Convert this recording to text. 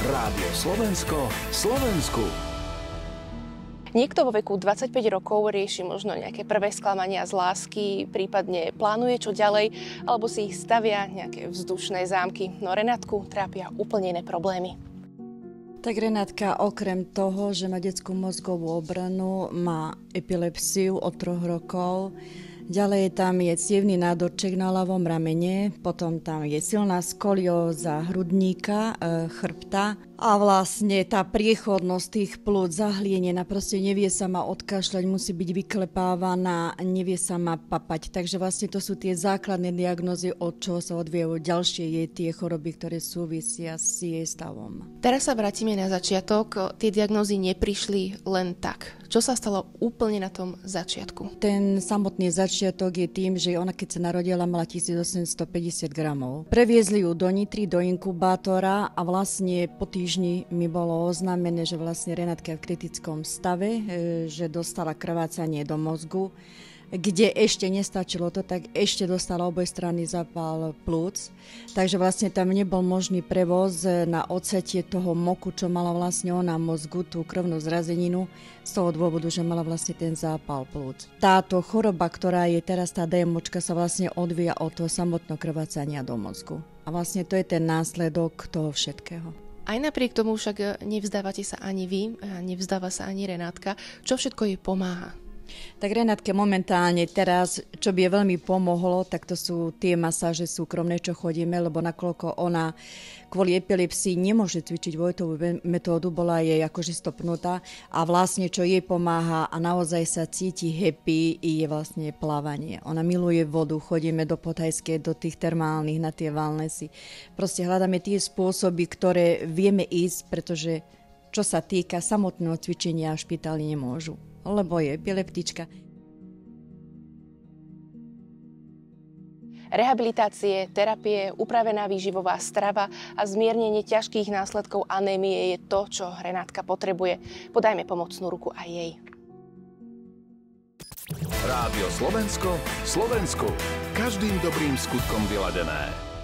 Rádio Slovensko, Slovensku. Niekto vo veku 25 rokov rieši možno nejaké prvé sklamania z lásky, prípadne plánuje čo ďalej, alebo si ich stavia nejaké vzdušné zámky. No Renátku trápia úplne iné problémy. Tak Renátka okrem toho, že má detskú mozgovú obranu, má epilepsiu od 3 rokov. Ďalej tam je cievny nádorček na ľavom ramene, potom tam je silná skolióza hrudníka, chrbta a vlastne tá priechodnosť tých plúc zahlienená, proste nevie sa ma odkašľať, musí byť vyklepávaná, nevie sa ma papať. Takže vlastne to sú tie základné diagnózy, od čoho sa odvíjajú ďalšie jej tie choroby, ktoré súvisia s jej stavom. Teraz sa vrátime na začiatok. Tie diagnózy neprišli len tak. Čo sa stalo úplne na tom začiatku? Ten samotný začiatok je tým, že ona keď sa narodila, mala 1850 gramov. Previezli ju do Nitry, do inkubátora a vlastne po týždni mi bolo oznámené, že vlastne Renátka je v kritickom stave, že dostala krvácanie do mozgu, kde ešte nestačilo to, tak ešte dostala obojstranný zápal plúc. Takže vlastne tam nebol možný prevoz na odsetie toho moku, čo mala vlastne ona mozgu, tú krvnú zrazeninu, z toho dôvodu, že mala vlastne ten zápal plúc. Táto choroba, ktorá je teraz tá DMOčka, sa vlastne odvíja od toho samotného krvácania do mozgu. A vlastne to je ten následok toho všetkého. Aj napriek tomu však nevzdávate sa ani vy, nevzdáva sa ani Renátka. Čo všetko jej pomáha? Tak Renátke momentálne teraz, čo by jej veľmi pomohlo, tak to sú tie masáže súkromné, čo chodíme, lebo nakoľko ona kvôli epilepsii nemôže cvičiť Vojtovú metódu, bola jej akože stopnutá a vlastne čo jej pomáha a naozaj sa cíti happy je vlastne plávanie. Ona miluje vodu, chodíme do Podhajskej, do tých termálnych, na tie wellnessy. Proste hľadáme tie spôsoby, ktoré vieme ísť, pretože čo sa týka samotného cvičenia, špitály nemôžu, lebo je epileptička. Rehabilitácie, terapie, upravená výživová strava a zmiernenie ťažkých následkov anémie je to, čo Renátka potrebuje. Podajme pomocnú ruku aj jej. Rádio Slovensko, Slovensku. Každým dobrým skutkom vyladené.